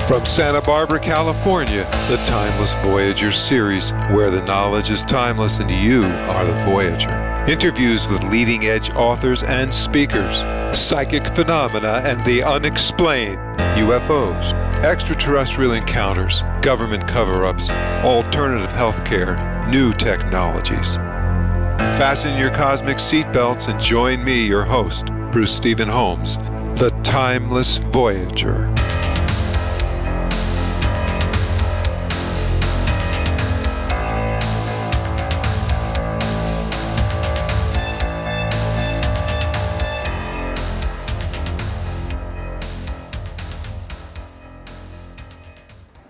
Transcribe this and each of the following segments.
From Santa Barbara, California, the Timeless Voyager series, where the knowledge is timeless and you are the Voyager. Interviews with leading-edge authors and speakers, psychic phenomena and the unexplained, UFOs, extraterrestrial encounters, government cover-ups, alternative healthcare, new technologies. Fasten your cosmic seatbelts and join me, your host, Bruce Stephen Holmes, the Timeless Voyager.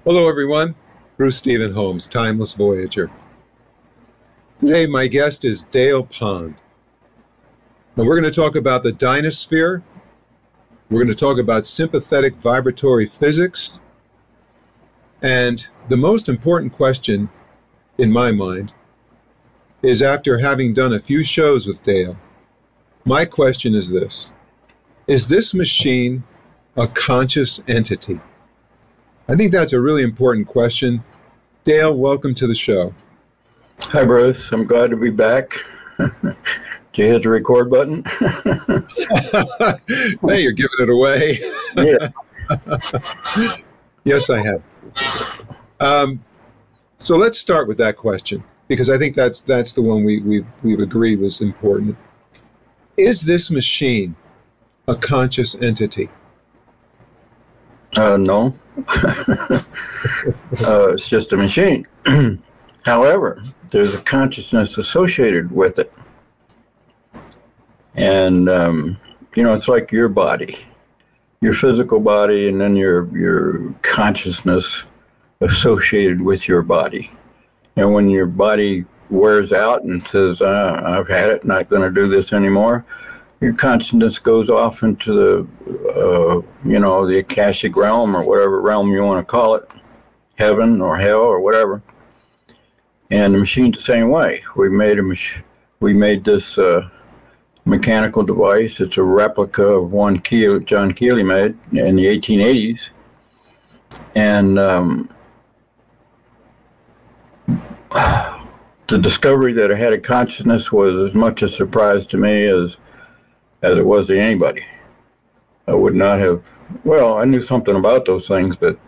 Hello everyone, Bruce Stephen Holmes, Timeless Voyager. Today my guest is Dale Pond. Now we're going to talk about the Dynasphere. We're going to talk about sympathetic vibratory physics. And the most important question in my mind is, after having done a few shows with Dale, my question is this: is this machine a conscious entity? I think that's a really important question. Dale, welcome to the show. Hi, Bruce. I'm glad to be back. Did you hit the record button? Hey, you're giving it away. Yeah. Yes, I have. So let's start with that question, because I think that's the one we've agreed was important. Is this machine a conscious entity? No. It's just a machine. However, there's a consciousness associated with it. And, you know, it's like your body, your physical body, and then your consciousness associated with your body. And when your body wears out and says, I've had it, not going to do this anymore, your consciousness goes off into the, you know, the Akashic realm, or whatever realm you want to call it, heaven or hell or whatever. And the machine's the same way. We made this mechanical device. It's a replica of one John Keely made in the 1880s. And the discovery that it had a consciousness was as much a surprise to me as it was to anybody. I would not have, well, I knew something about those things, but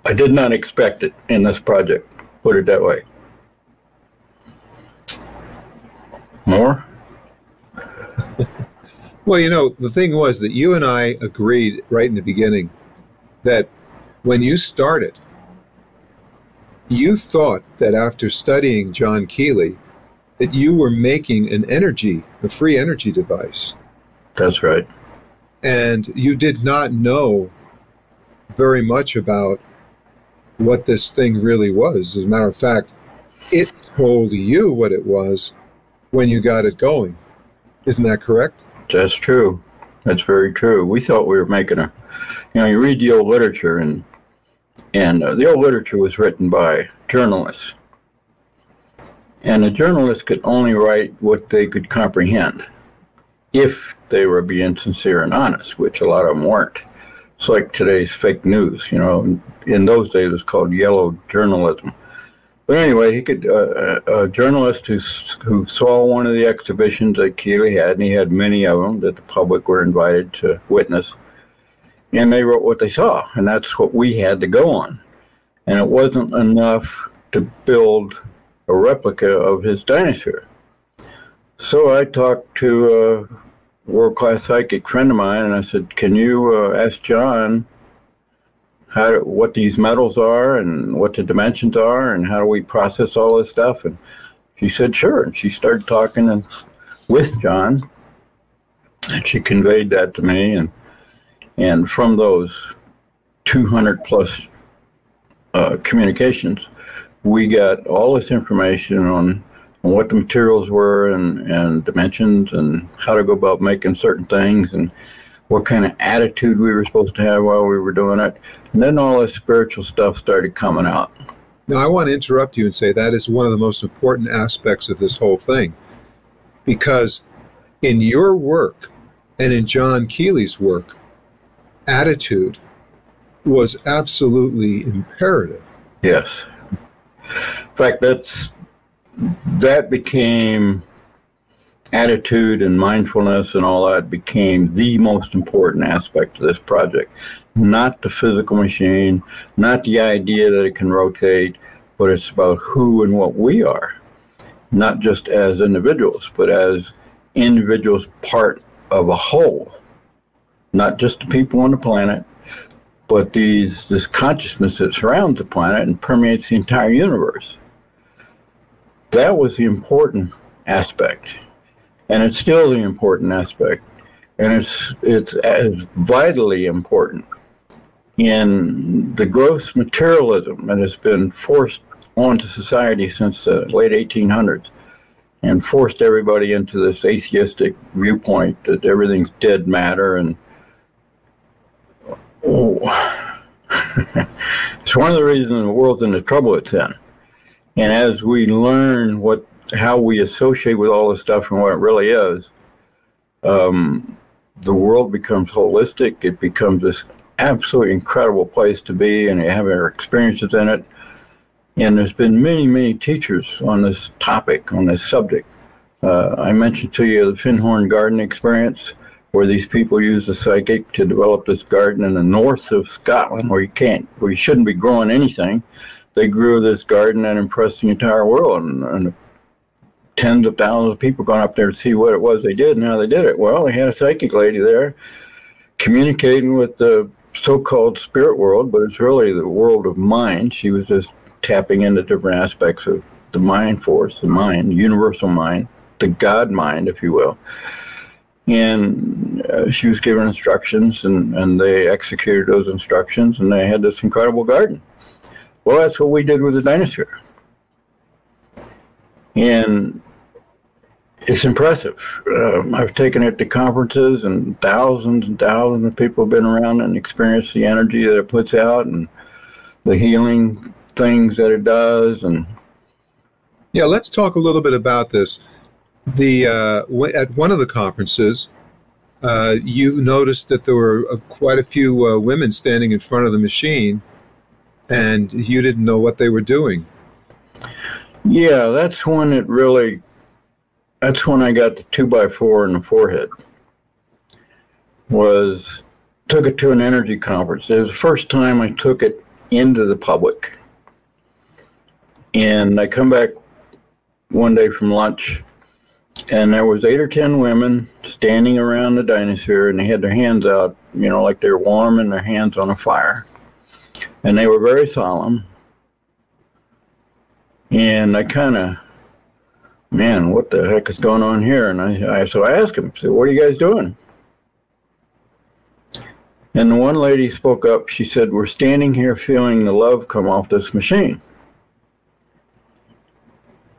I did not expect it in this project, put it that way. More? Well, you know, the thing was that you and I agreed right in the beginning that when you started, you thought that after studying John Keely, that you were making a free energy device. That's right. And you did not know very much about what this thing really was. As a matter of fact, it told you what it was when you got it going. Isn't that correct? That's true. That's very true. We thought we were making you know, you read the old literature, and the old literature was written by journalists. And the journalists could only write what they could comprehend, if they were being sincere and honest, which a lot of them weren't. It's like today's fake news, you know. In those days, it was called yellow journalism. But anyway, he could a journalist who saw one of the exhibitions that Keely had, and he had many of them that the public were invited to witness, and they wrote what they saw, and that's what we had to go on. And it wasn't enough to build a replica of his Dynasphere. So I talked to a world-class psychic friend of mine, and I said, can you ask John what these metals are and what the dimensions are and how do we process all this stuff? And she said, sure. And she started talking with John, and she conveyed that to me. And from those 200 plus communications, we got all this information on what the materials were and dimensions and how to go about making certain things and what kind of attitude we were supposed to have while we were doing it. And then all this spiritual stuff started coming out. Now, I want to interrupt you and say that is one of the most important aspects of this whole thing, because in your work and in John Keely's work, attitude was absolutely imperative. Yes. In fact, that became attitude and mindfulness and all that became the most important aspect of this project. Not the physical machine, not the idea that it can rotate, but it's about who and what we are. Not just as individuals, but as individuals part of a whole. Not just the people on the planet, but this consciousness that surrounds the planet and permeates the entire universe. That was the important aspect. And it's still the important aspect. And it's as vitally important in the gross materialism that has been forced onto society since the late 1800s and forced everybody into this atheistic viewpoint that everything's dead matter. And it's one of the reasons the world's in the trouble it's in. And as we learn how we associate with all this stuff and what it really is, the world becomes holistic. It becomes this absolutely incredible place to be, and you have our experiences in it. And there's been many, many teachers on this topic, on this subject. I mentioned to you the Pinhorn Garden experience, where these people use a psychic to develop this garden in the north of Scotland, where you shouldn't be growing anything. They grew this garden and impressed the entire world, and tens of thousands of people gone up there to see what it was they did and how they did it. Well, they had a psychic lady there communicating with the so-called spirit world, but it's really the world of mind. She was just tapping into different aspects of the mind force, the mind, the universal mind, the God mind, if you will. And she was given instructions, and they executed those instructions, and they had this incredible garden. Well, that's what we did with the Dynasphere. And it's impressive. I've taken it to conferences, and thousands of people have been around and experienced the energy that it puts out and the healing things that it does. And yeah, let's talk a little bit about this. At one of the conferences, you noticed that there were quite a few women standing in front of the machine, and you didn't know what they were doing. Yeah, that's when I got the 2x4 in the forehead. Took it to an energy conference. It was the first time I took it into the public. And I come back one day from lunch, and there was 8 or 10 women standing around the Dynasphere, and they had their hands out, like they were warming their hands on a fire. And they were very solemn. And I man, what the heck is going on here? And so I asked them, what are you guys doing? And the one lady spoke up. She said, we're standing here feeling the love come off this machine.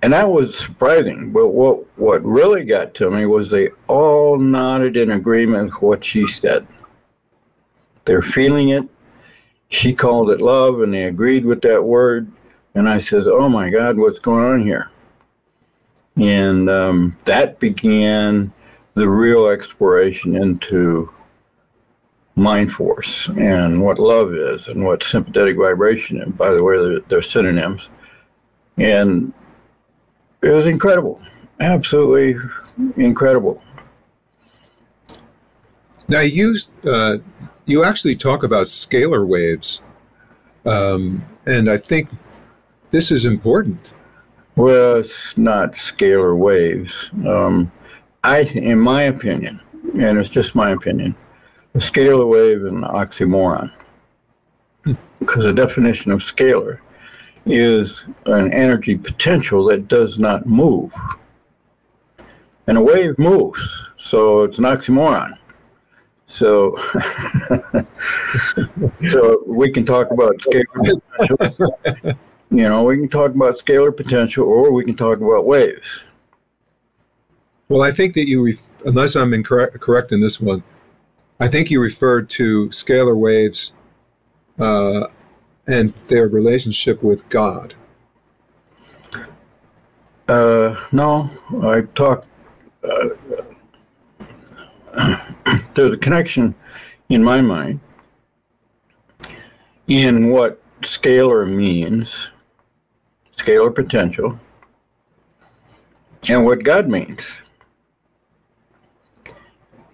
And that was surprising. But what really got to me was they all nodded in agreement with what she said. They're feeling it. She called it love, and they agreed with that word. And I says, oh my God, what's going on here? And that began the real exploration into mind force and what love is and what sympathetic vibration is. By the way, they're synonyms. And it was incredible, absolutely incredible. Now, you actually talk about scalar waves, and I think this is important. Well, it's not scalar waves. In my opinion, and it's just my opinion, a scalar wave is an oxymoron. Because the definition of scalar is an energy potential that does not move. And a wave moves, so it's an oxymoron. So, so we can talk about scalar potential. We can talk about scalar potential, or we can talk about waves. Well, I think that unless I'm correct in this one, I think you referred to scalar waves and their relationship with God. No, I talk. There's a connection in my mind in what scalar means, scalar potential, and what God means.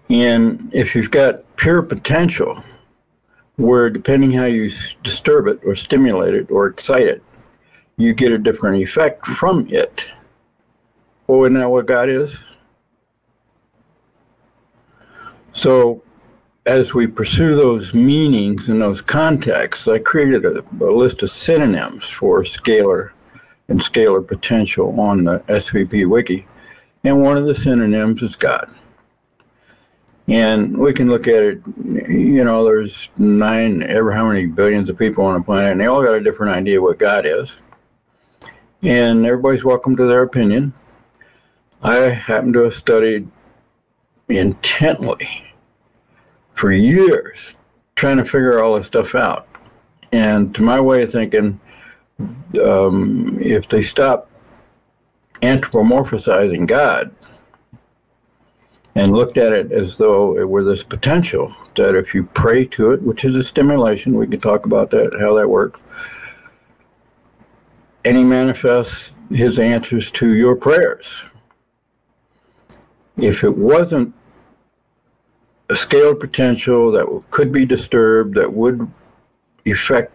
And if you've got pure potential, where depending how you disturb it or stimulate it or excite it, you get a different effect from it. Well, isn't that what God is? So as we pursue those meanings and those contexts, I created a list of synonyms for scalar and scalar potential on the SVP Wiki. And one of the synonyms is God. And we can look at it, you know, there's ever how many billions of people on the planet, and they all got a different idea what God is. And everybody's welcome to their opinion. I happen to have studied intently for years trying to figure all this stuff out. And to my way of thinking, if they stop anthropomorphizing God and looked at it as though it were this potential that if you pray to it, which is a stimulation, we can talk about that, how that works, and he manifests his answers to your prayers. If it wasn't a scalar potential that could be disturbed, that would affect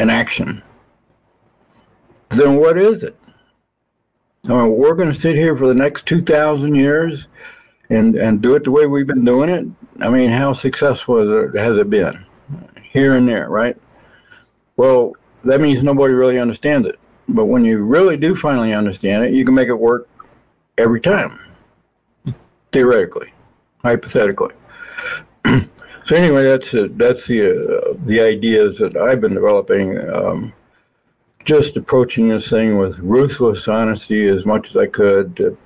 an action, then what is it? I mean, we're going to sit here for the next 2,000 years and do it the way we've been doing it. I mean, how successful has it been? Here and there, right? Well, that means nobody really understands it. But when you really do finally understand it, you can make it work every time, theoretically, hypothetically. So anyway, that's the ideas that I've been developing. Just approaching this thing with ruthless honesty as much as I could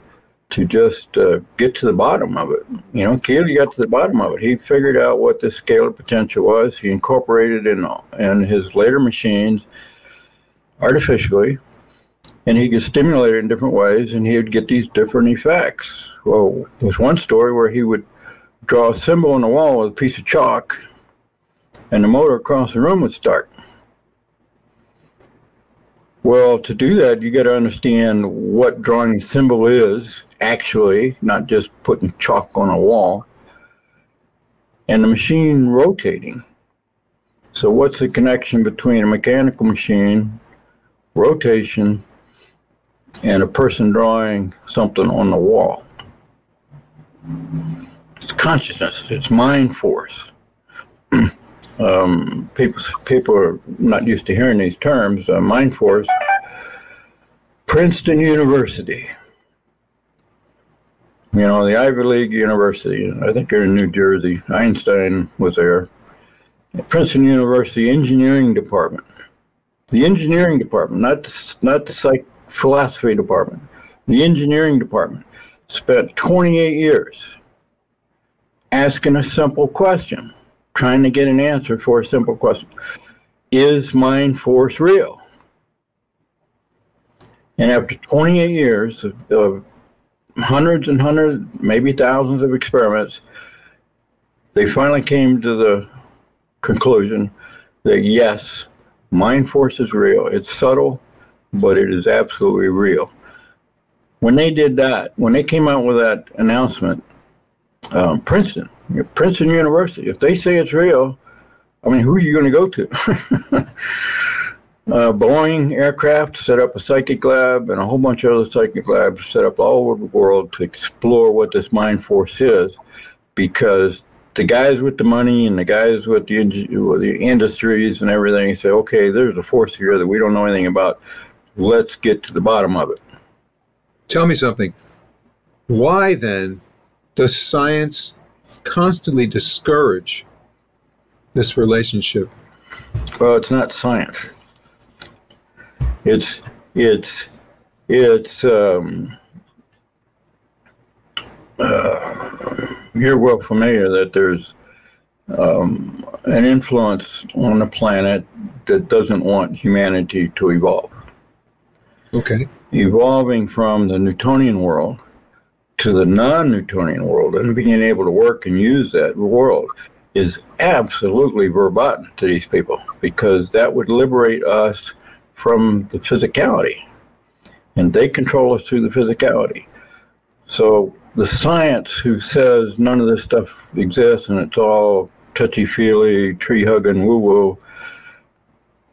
to just get to the bottom of it. You know, Keely got to the bottom of it. He figured out what this scalar potential was. He incorporated it in his later machines artificially, and he could stimulate it in different ways, and he would get these different effects. Well, there's one story where he would draw a symbol on the wall with a piece of chalk, and the motor across the room would start. Well, to do that, you got to understand what drawing a symbol is, actually, not just putting chalk on a wall, and the machine rotating. So what's the connection between a mechanical machine, rotation, and a person drawing something on the wall? It's consciousness, it's mind force. People are not used to hearing these terms. Mind force. Princeton University. You know, the Ivy League University. I think they're in New Jersey. Einstein was there. Princeton University Engineering Department. The engineering department, not the philosophy department. The engineering department spent 28 years asking a simple question, trying to get an answer for a simple question. Is mind force real? And after 28 years of hundreds and hundreds, maybe thousands of experiments, they finally came to the conclusion that yes, mind force is real. It's subtle, but it is absolutely real. When they did that, when they came out with that announcement, Princeton University, if they say it's real, I mean, who are you going to go to? Boeing aircraft set up a psychic lab, and a whole bunch of other psychic labs set up all over the world to explore what this mind force is, because the guys with the money and the guys with the industries and everything say, okay, there's a force here that we don't know anything about. Let's get to the bottom of it. Tell me something. Why then does science constantly discourage this relationship? Well, it's not science. It's you're well familiar that there's an influence on the planet that doesn't want humanity to evolve. Okay. Evolving from the Newtonian world to the non-Newtonian world and being able to work and use that world is absolutely verboten to these people, because that would liberate us from the physicality, and they control us through the physicality. So the science who says none of this stuff exists and it's all touchy-feely, tree-hugging, woo-woo,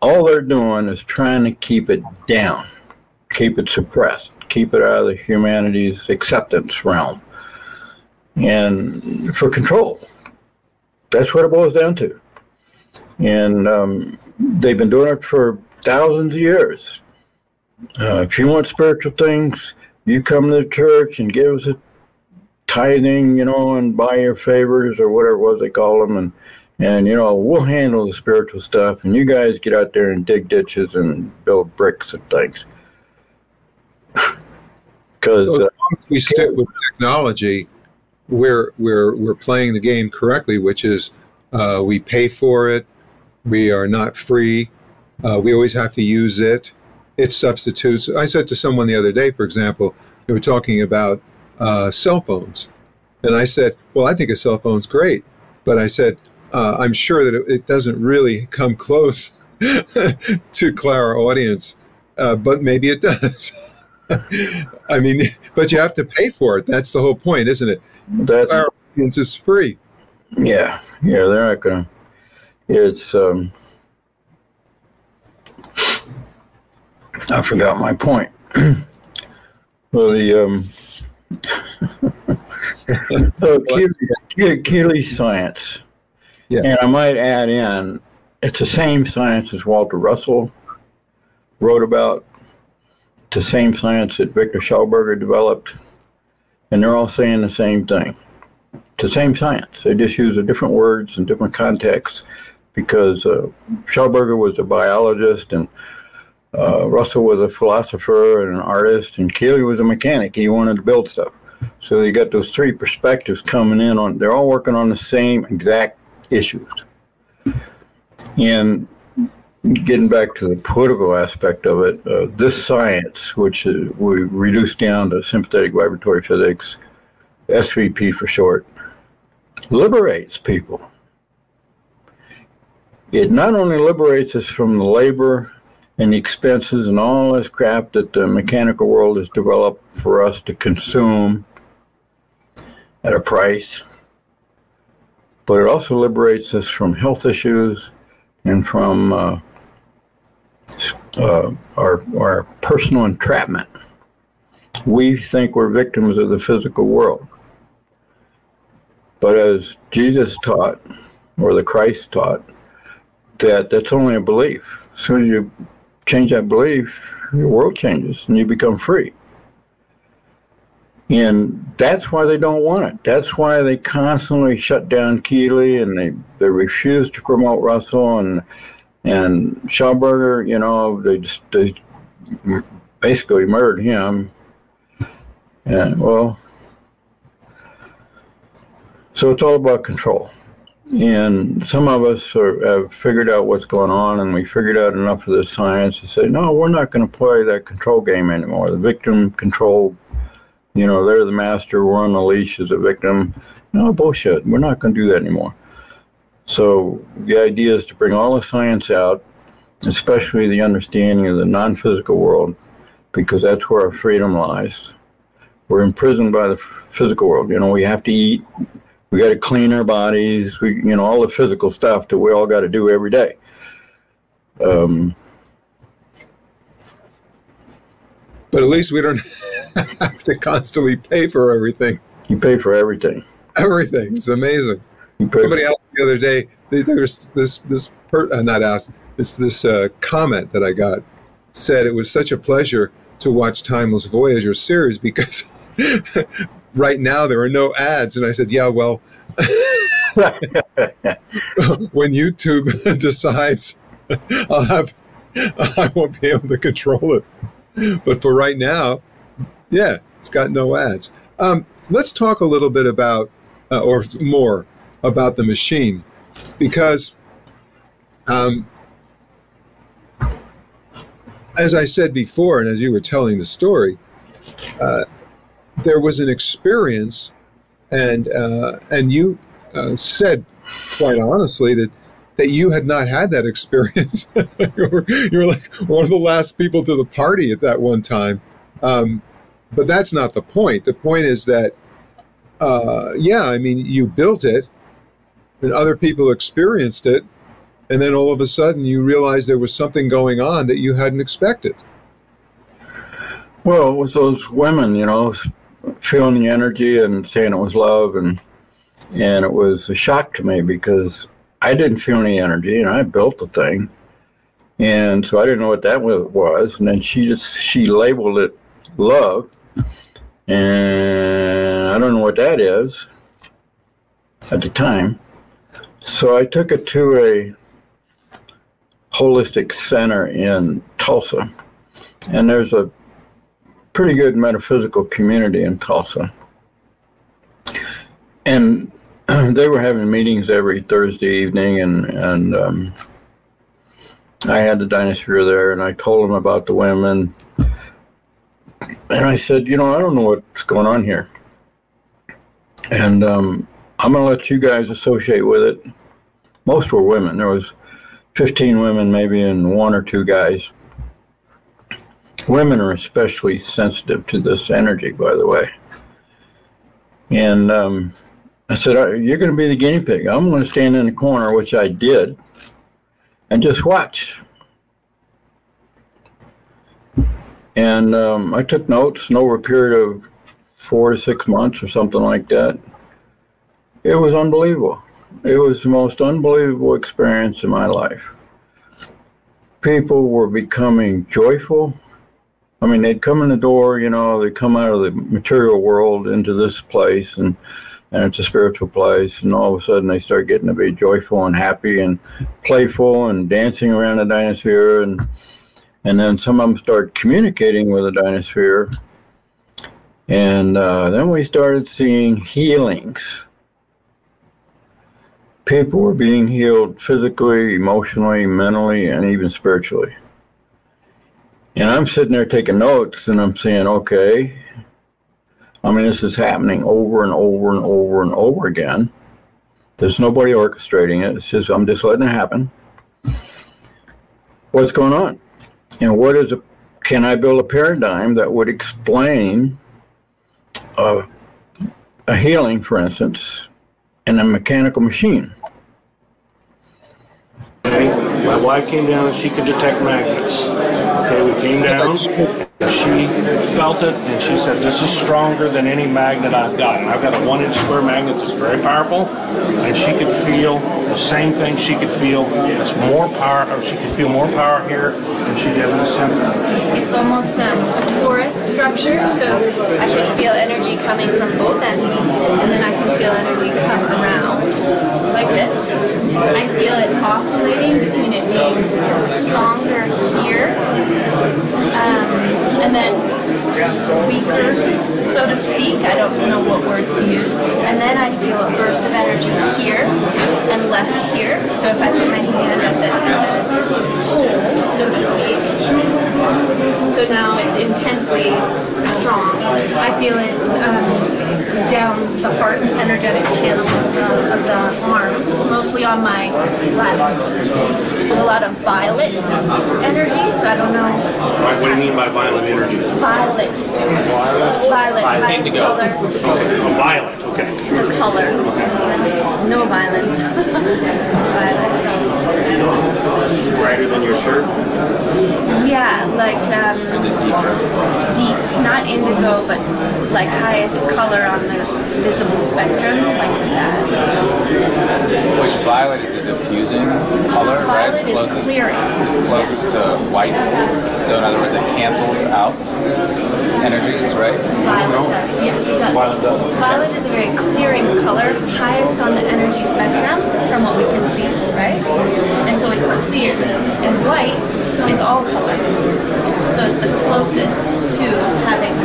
all they're doing is trying to keep it down, keep it suppressed, keep it out of the humanity's acceptance realm, and for control. That's what it boils down to. And they've been doing it for thousands of years. If you want spiritual things, you come to the church and give us a tithing, you know, and buy your favors or whatever it was they call them, and you know, we'll handle the spiritual stuff, and you guys get out there and dig ditches and build bricks and things. Because so as long as we stick with technology, we're playing the game correctly, which is we pay for it, we are not free, we always have to use it. It substitutes. I said to someone the other day, for example, they were talking about cell phones, and I said, well, I think a cell phone's great, but I said, I'm sure that it doesn't really come close to our audience, but maybe it does. I mean, but you have to pay for it. That's the whole point, isn't it? Our audience is free. Yeah, they're not gonna. It's I forgot my point. Well, the so Keely's science, yeah. And I might add in, it's the same science as Walter Russell wrote about. It's the same science that Victor Schauberger developed, and they're all saying the same thing. It's the same science. They just use the different words and different contexts, because Schauberger was a biologist, and Russell was a philosopher and an artist, and Keely was a mechanic. He wanted to build stuff. So you got those three perspectives coming in on. They're all working on the same exact issues. And getting back to the political aspect of it, this science, which we reduced down to sympathetic vibratory physics, SVP for short, liberates people. It not only liberates us from the labor and the expenses and all this crap that the mechanical world has developed for us to consume at a price, but it also liberates us from health issues and from our personal entrapment. We think we're victims of the physical world. But as Jesus taught, or the Christ taught, that's only a belief. As soon as you change that belief, your world changes and you become free. And that's why they don't want it. That's why they constantly shut down Keely, and they refuse to promote Russell and Schauberger. You know, they basically murdered him. And well, so it's all about control. And some of us have figured out what's going on, and we figured out enough of this science to say, no, we're not going to play that control game anymore. The victim control, you know, they're the master, we're on the leash as a victim. No, bullshit. We're not going to do that anymore. So the idea is to bring all the science out, especially the understanding of the non-physical world, because that's where our freedom lies. We're imprisoned by the physical world. You know, we have to eat. We got to clean our bodies, you know, all the physical stuff that we all got to do every day. But at least we don't have to constantly pay for everything. You pay for everything. Everything. It's amazing. Somebody asked the other day, there's this comment that I got, said it was such a pleasure to watch Timeless Voyager series because right now there are no ads. And I said, yeah, well, when YouTube decides I won't be able to control it. But for right now, yeah, it's got no ads. Let's talk a little bit about, or more about the machine, because as I said before, and as you were telling the story, there was an experience, and you said quite honestly, that you had not had that experience. You were like one of the last people to the party at that one time. But that's not the point. The point is that, yeah, I mean, you built it, and other people experienced it, and then all of a sudden you realized there was something going on that you hadn't expected. Well, it was those women, you know, feeling the energy and saying it was love, and it was a shock to me because I didn't feel any energy, and I built the thing, and so I didn't know what that was. And then she labeled it love, and I don't know what that is at the time. So I took it to a holistic center in Tulsa, and there's a pretty good metaphysical community in Tulsa, and they were having meetings every Thursday evening, and I had the Dynasphere there, and I told them about the women, and I said, you know, I don't know what's going on here, and I'm going to let you guys associate with it. Most were women. There was 15 women maybe, and 1 or 2 guys. Women are especially sensitive to this energy, by the way. And I said, you're going to be the guinea pig. I'm going to stand in the corner, which I did, and just watch. And I took notes, and over a period of 4 to 6 months or something like that, it was unbelievable. It was the most unbelievable experience in my life. People were becoming joyful. I mean, they'd come in the door, you know, they'd come out of the material world into this place, and it's a spiritual place, and all of a sudden they start getting to be joyful and happy and playful and dancing around the Dynasphere, and then some of them start communicating with the Dynasphere, and then we started seeing healings. People were being healed physically, emotionally, mentally, and even spiritually. And I'm sitting there taking notes, and I'm saying, okay, I mean, this is happening over and over and over and over again. There's nobody orchestrating it. It's just, I'm just letting it happen. What's going on? And can I build a paradigm that would explain a healing, for instance, in a mechanical machine? Okay, my wife came down and she could detect magnets. Okay, we came down, she felt it, and she said, this is stronger than any magnet I've got. And I've got a 1-inch square magnet that's very powerful, and she could feel the same thing she could feel. It's more power, or she could feel more power here than she did in the center. It's almost a torus structure, so I could feel energy coming from both ends, and then I can feel energy come around like this. I feel it oscillating between it being stronger here, and then weaker, so to speak. I don't know what words to use. And then I feel a burst of energy here and less here. So if I put my hand at the pole, so to speak, so now it's intensely strong. I feel it down the heart energetic channel of the arms, mostly on my left. There's a lot of violet energy, so I don't know. What do you mean by violet energy? Violet. Violet. Highest color. Okay, a violet, okay. The color. Okay. No violence. Violet. Brighter than your shirt? Yeah, like Is it deeper? deep, not indigo, but like highest color on the visible spectrum, like that. Which violet is a diffusing color, right? It's Violet is clearing. It's closest to white. So in other words, it cancels out energies, right? Violet does, yes, it does. Violet does. Violet is a very clearing color, highest on the energy spectrum from what we can see, right? And so it clears. And white is all color. So it's the closest to having.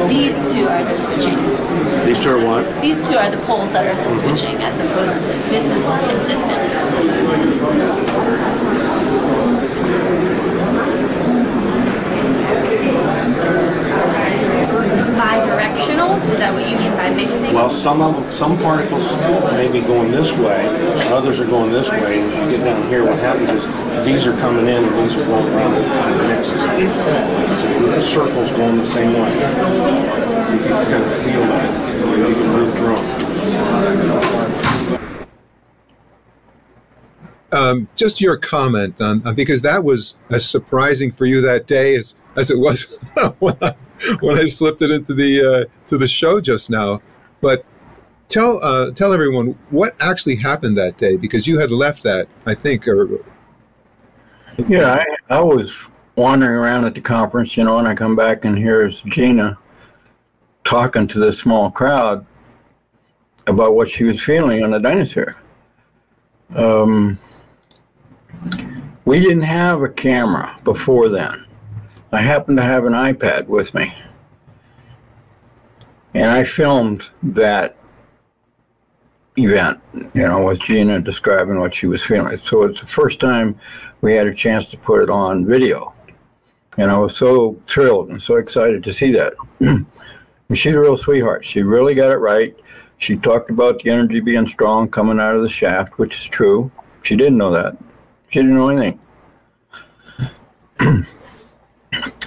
These two are the switching. These two are what? These two are the poles that are the switching, as opposed to this is consistent. Bidirectional mingle? Is that what you mean by mixing? Well, some particles may be going this way, others are going this way, and you get down here, what happens is these are coming in and these are going around and kind of mixes. So the circle's going the same way. So if you kind of feel that, you can move through them. Just your comment on, because that was as surprising for you that day as it was when I slipped it into the to the show just now. But tell everyone what actually happened that day, because you had left that, I think. Yeah, I was wandering around at the conference, and I come back and here's Gina talking to this small crowd about what she was feeling on the Dynasphere. We didn't have a camera before then. I happened to have an iPad with me, and I filmed that event, with Gina describing what she was feeling. So it's the first time we had a chance to put it on video, and I was so thrilled and so excited to see that. And she's a real sweetheart. She really got it right. She talked about the energy being strong coming out of the shaft, which is true. She didn't know that. She didn't know anything.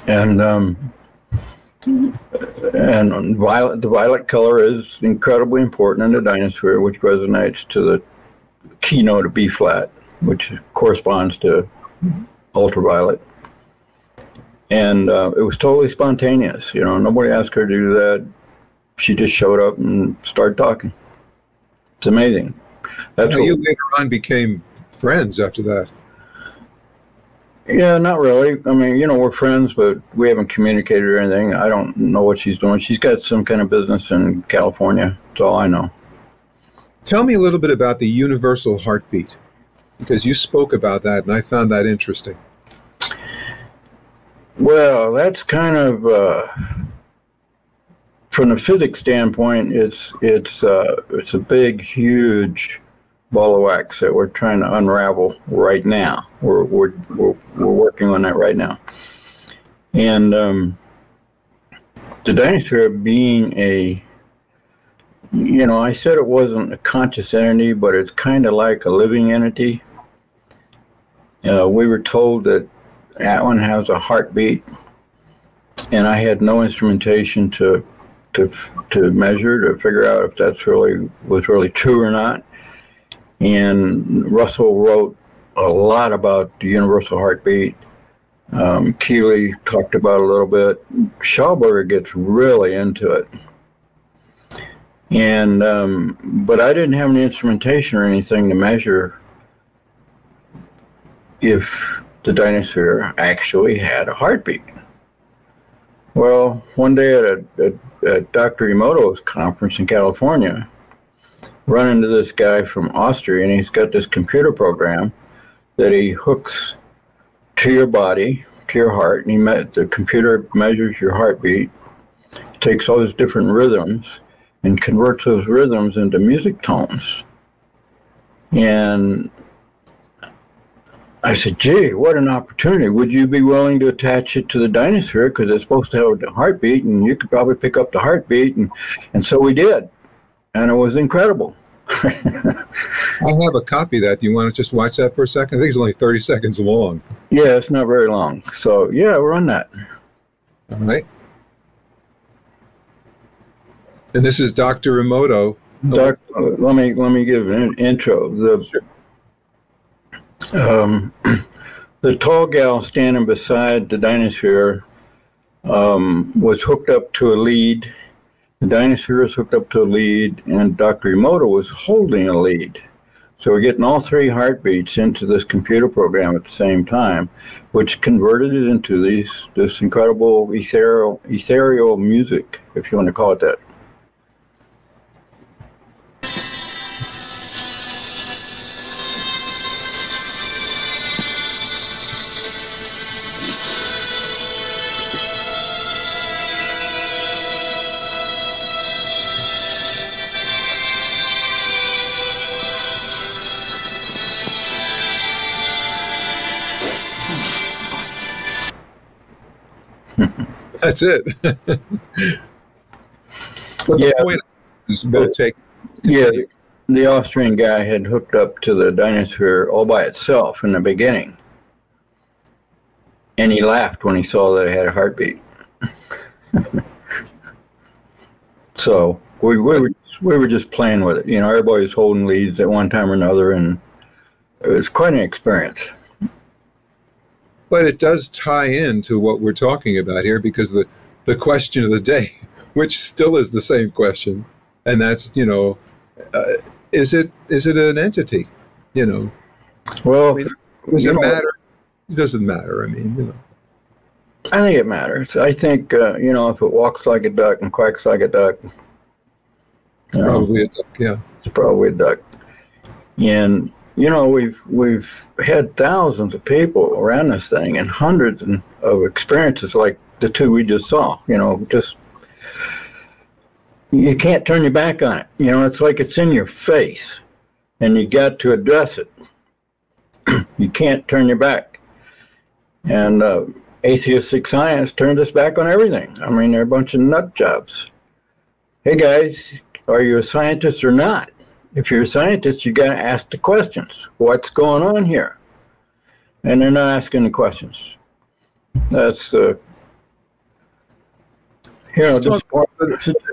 And the violet color is incredibly important in the Dynasphere, which resonates to the keynote of B flat, which corresponds to ultraviolet. And it was totally spontaneous. Nobody asked her to do that. She just showed up and started talking. It's amazing. That's you later on became friends after that. Yeah, not really. I mean, we're friends, but we haven't communicated or anything. I don't know what she's doing. She's got some kind of business in California. That's all I know. Tell me a little bit about the universal heartbeat, because you spoke about that, and I found that interesting. Well, that's kind of, from the physics standpoint, it's a big, huge ball of wax that we're trying to unravel right now. We're working on that right now. And the Dynasphere being I said it wasn't a conscious entity, but it's kind of like a living entity. We were told that one has a heartbeat, and I had no instrumentation to measure, to figure out if that's was really true or not. And Russell wrote a lot about the universal heartbeat. Keely talked about it a little bit. Schauberger gets really into it. And but I didn't have any instrumentation or anything to measure if the Dynasphere actually had a heartbeat. Well, one day at Dr. Emoto's conference in California, run into this guy from Austria, and he's got this computer program that he hooks to your body, to your heart, and the computer measures your heartbeat, takes all those different rhythms, and converts those rhythms into music tones. And I said, gee, what an opportunity. Would you be willing to attach it to the Dynasphere, because it's supposed to have a heartbeat, and you could probably pick up the heartbeat, and so we did. And it was incredible. I have a copy of that. Do you want to just watch that for a second? I think it's only 30 seconds long. Yeah, it's not very long. So, yeah, we're on that. All right. And this is Dr. Emoto. Let me give an intro. The tall gal standing beside the Dynasphere was hooked up to a lead. The Dynasphere was hooked up to a lead, and Dr. Emoto was holding a lead. So we're getting all three heartbeats into this computer program at the same time, which converted it into this incredible ethereal music, if you want to call it that. That's it. But Yeah. the point is we'll take. Yeah, the Austrian guy had hooked up to the Dynasphere all by itself in the beginning. And he laughed when he saw that it had a heartbeat. So we were just playing with it. You know, everybody was holding leads at one time or another, and it was quite an experience. But it does tie into what we're talking about here, because the question of the day, which still is the same question, and that's, you know, is it an entity? You know, Well, I mean, does it matter? It doesn't matter. I mean, you know. I think it matters. I think, you know, if it walks like a duck and quacks like a duck, It's probably a duck, yeah. It's probably a duck. And, you know, we've had thousands of people around this thing and hundreds of experiences like the two we just saw. You know, just, you can't turn your back on it. You know, it's like it's in your face, and you got to address it. You can't turn your back. And atheistic science turned us back on everything. I mean, they're a bunch of nut jobs. Hey guys, are you a scientist or not? If you're a scientist, you got to ask the questions. What's going on here? And they're not asking the questions. That's you know,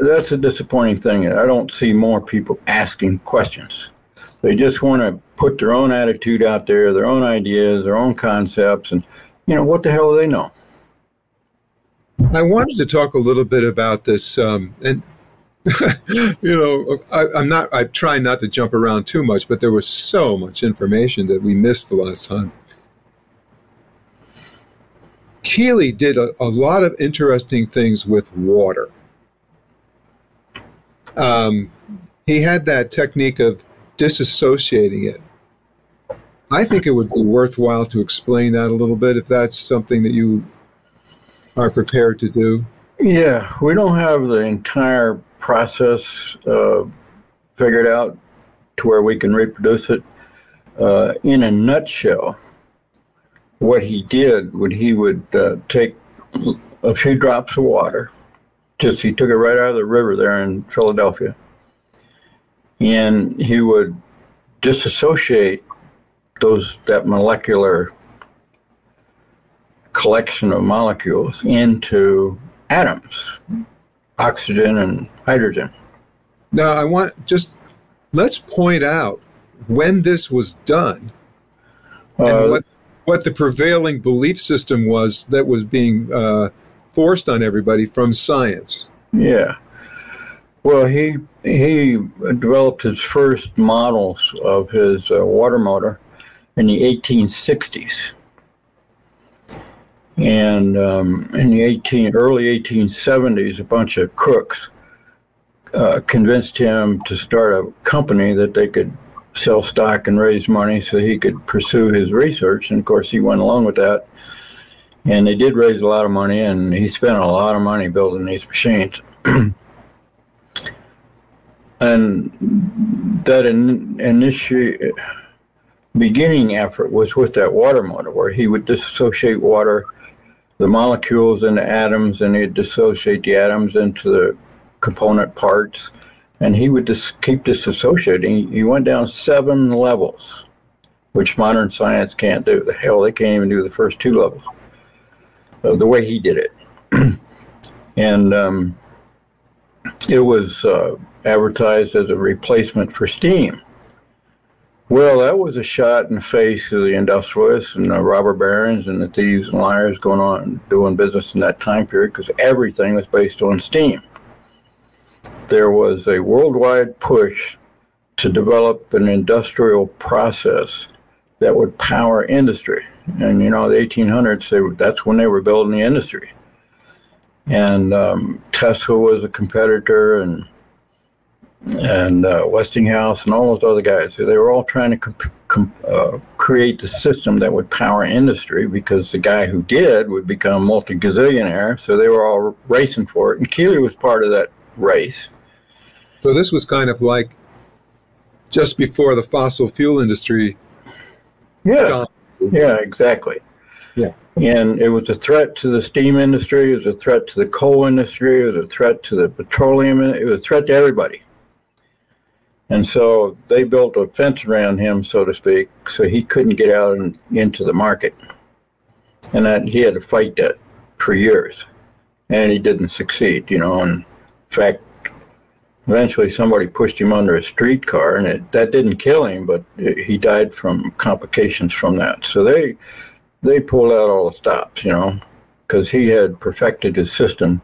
that's a disappointing thing. I don't see more people asking questions. They just want to put their own attitude out there, their own ideas, their own concepts, and you know, what the hell do they know? I wanted to talk a little bit about this, and you know, I try not to jump around too much, but there was so much information that we missed the last time. Keely did a lot of interesting things with water. He had that technique of disassociating it. I think it would be worthwhile to explain that a little bit, if that's something that you are prepared to do. Yeah, we don't have the entire process figured out to where we can reproduce it. In a nutshell, what he did, he would take a few drops of water, he took it right out of the river there in Philadelphia, and he would disassociate that molecular collection of molecules into atoms, oxygen and hydrogen. Now, let's point out when this was done, and what the prevailing belief system was that was being forced on everybody from science. Yeah. Well, he developed his first models of his water motor in the 1860s. And in the early 1870s, a bunch of crooks convinced him to start a company that they could sell stock and raise money so he could pursue his research. And of course, he went along with that. And they did raise a lot of money, and he spent a lot of money building these machines. And that beginning effort was with that water motor, where he would dissociate water, the molecules into atoms, and he'd dissociate the atoms into the component parts, and he would just keep disassociating. He went down 7 levels, which modern science can't do. The hell, they can't even do the first 2 levels, the way he did it. And it was advertised as a replacement for steam. Well, that was a shot in the face of the industrialists and the robber barons and the thieves and liars going on doing business in that time period, because everything was based on steam. There was a worldwide push to develop an industrial process that would power industry. And, you know, the 1800s, that's when they were building the industry. And Tesla was a competitor, and Westinghouse and all those other guys. They were all trying to create the system that would power industry, because the guy who did would become multi-gazillionaire, so they were all racing for it. And Keely was part of that race. So this was kind of like just before the fossil fuel industry. Yeah, yeah, exactly. Yeah. And it was a threat to the steam industry, it was a threat to the coal industry, it was a threat to the petroleum, it was a threat to everybody. And so they built a fence around him, so to speak, so he couldn't get out and into the market. And that he had to fight that for years. And he didn't succeed, you know. And in fact, eventually somebody pushed him under a streetcar, and that didn't kill him, but he died from complications from that. So they pulled out all the stops, you know, because he had perfected his system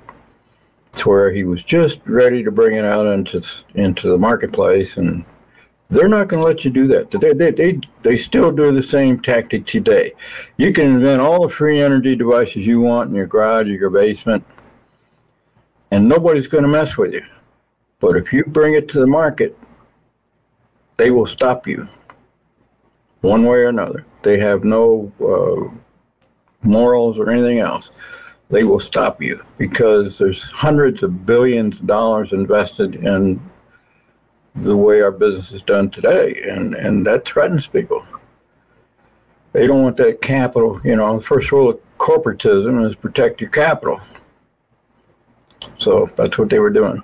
to where he was just ready to bring it out into the marketplace, and they're not going to let you do that. They still do the same tactic today. You can invent all the free energy devices you want in your garage or your basement, and nobody's going to mess with you. But if you bring it to the market, they will stop you one way or another. They have no morals or anything else. They will stop you because there's hundreds of billions of dollars invested in the way our business is done today, and that threatens people. They don't want that capital, you know. The first rule of corporatism is protect your capital. So that's what they were doing.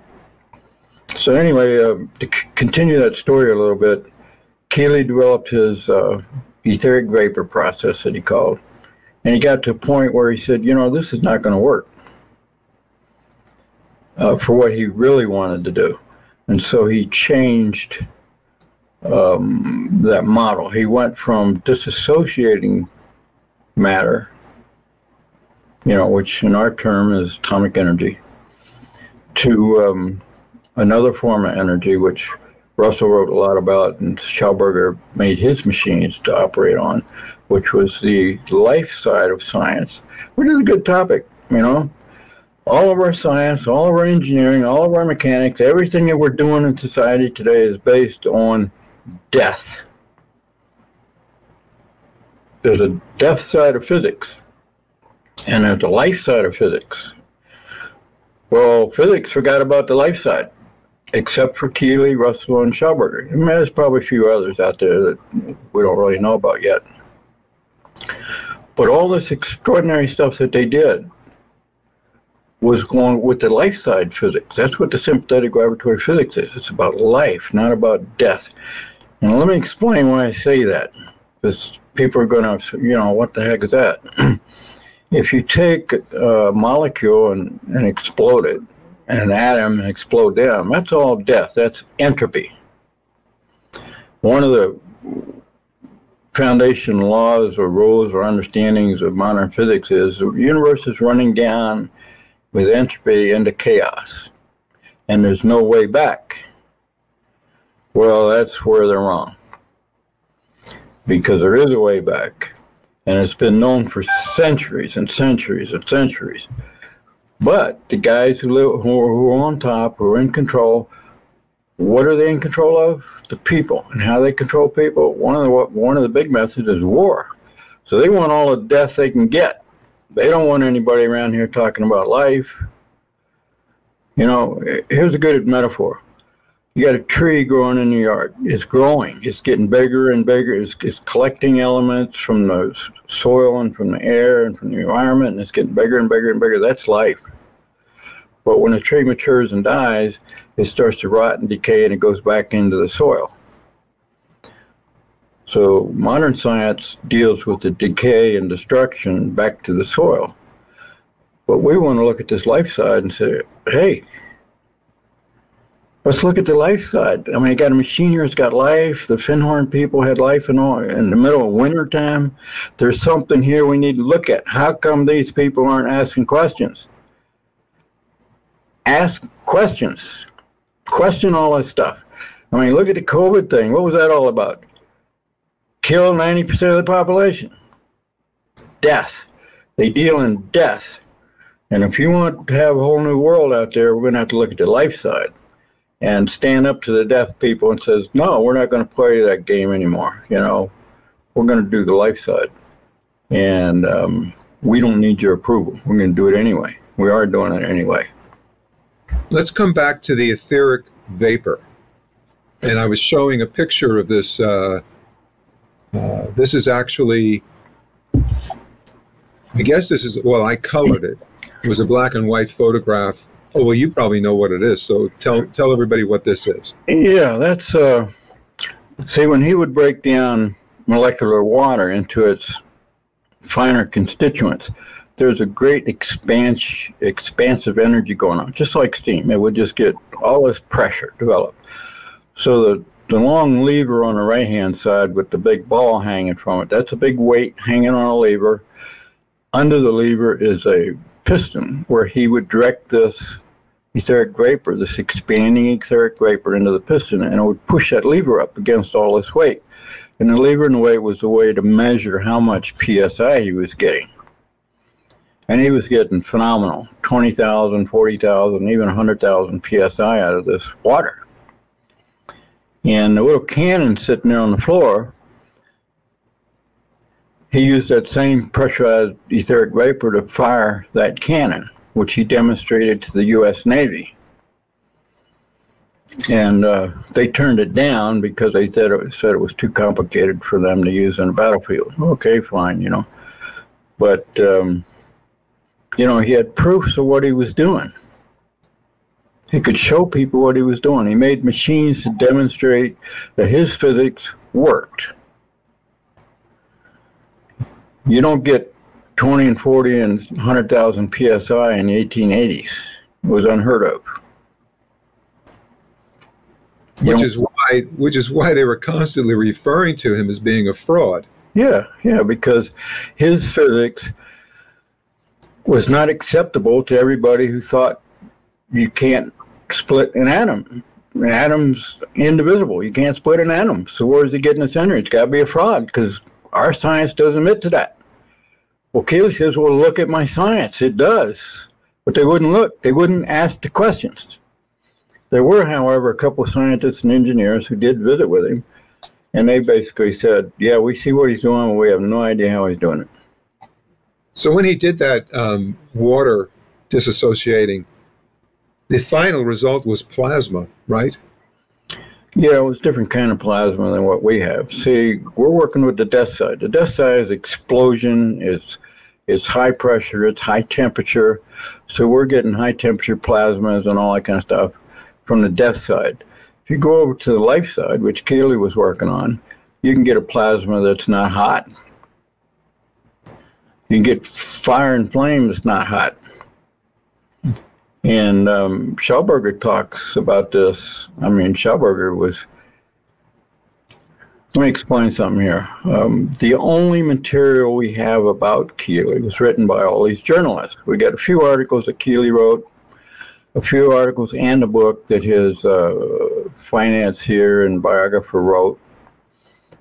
So anyway, to continue that story a little bit, Keely developed his etheric vapor process that he called. And he got to a point where he said, you know, this is not going to work for what he really wanted to do. And so he changed that model. He went from disassociating matter, you know, which in our term is atomic energy, to another form of energy, which Russell wrote a lot about, and Schauberger made his machines to operate on, which was the life side of science, which is a good topic, you know. All of our science, all of our engineering, all of our mechanics, everything that we're doing in society today is based on death. There's a death side of physics, and there's a life side of physics. Well, physics forgot about the life side, except for Keely, Russell, and Schauberger. I mean, there's probably a few others out there that we don't really know about yet. But all this extraordinary stuff that they did was going with the life side physics. That's what the sympathetic vibratory physics is. It's about life, not about death. And let me explain why I say that, because people are going to, you know, what the heck is that? If you take a molecule and explode it, and an atom and explode them, that's all death. That's entropy. One of the foundation laws or rules or understandings of modern physics is the universe is running down with entropy into chaos, and there's no way back. Well, that's where they're wrong, because there is a way back, and it's been known for centuries and centuries and centuries. But the guys who are on top, who are in control, what are they in control of? The people. And how they control people? One of the big methods is war. So they want all the death they can get. They don't want anybody around here talking about life. You know, here's a good metaphor. You got a tree growing in your yard. It's growing. It's getting bigger and bigger. It's collecting elements from the soil and from the air and from the environment, and it's getting bigger and bigger and bigger. That's life. But when a tree matures and dies, it starts to rot and decay, and it goes back into the soil. So modern science deals with the decay and destruction back to the soil. But we want to look at this life side and say, hey, let's look at the life side. I mean, you got a machine here that's got life. The Pinhorn people had life in the middle of winter time. There's something here we need to look at. How come these people aren't asking questions? Ask questions. Question all this stuff. I mean, look at the COVID thing. What was that all about? Kill 90% of the population. Death. They deal in death. And if you want to have a whole new world out there, we're going to have to look at the life side and stand up to the deaf people and says, no, we're not going to play that game anymore. You know, we're going to do the life side. And we don't need your approval. We're going to do it anyway. We are doing it anyway. Let's come back to the etheric vapor. And I was showing a picture of this. This is actually I guess this is, well, I colored it. It was a black and white photograph. Oh, well, you probably know what it is, so tell everybody what this is. Yeah, that's, see, when he would break down molecular water into its finer constituents, there's a great expansive energy going on, just like steam. It would just get all this pressure developed. So the long lever on the right-hand side with the big ball hanging from it, that's a big weight hanging on a lever. Under the lever is a piston where he would direct this etheric vapor, this expanding etheric vapor into the piston, and it would push that lever up against all this weight. And the lever and the weight was a way to measure how much PSI he was getting. And he was getting phenomenal, 20,000, 40,000, even 100,000 PSI out of this water. And the little cannon sitting there on the floor, he used that same pressurized etheric vapor to fire that cannon, which he demonstrated to the U.S. Navy. And they turned it down because they said it was too complicated for them to use in a battlefield. Okay, fine, you know. But, you know, he had proofs of what he was doing. He could show people what he was doing. He made machines to demonstrate that his physics worked. You don't get 20 and 40 and 100,000 PSI in the 1880s. It was unheard of. Which is why they were constantly referring to him as being a fraud. Yeah, because his physics was not acceptable to everybody who thought you can't split an atom. An atom's indivisible. You can't split an atom. So where's he getting this energy? It's got to be a fraud because our science doesn't admit to that. Well, Keely says, well, look at my science. It does. But they wouldn't look. They wouldn't ask the questions. There were, however, a couple of scientists and engineers who did visit with him, and they basically said, yeah, we see what he's doing, but we have no idea how he's doing it. So when he did that water disassociating, the final result was plasma, right? Yeah, it was a different kind of plasma than what we have. See, we're working with the death side. The death side is explosion, it's high pressure, it's high temperature. So we're getting high temperature plasmas and all that kind of stuff from the death side. If you go over to the life side, which Keely was working on, you can get a plasma that's not hot. You can get fire and flame that's not hot. And Schauberger talks about this. I mean, Schauberger was, let me explain something here. The only material we have about Keely was written by all these journalists. We got a few articles that Keely wrote, a few articles and a book that his financier and biographer wrote.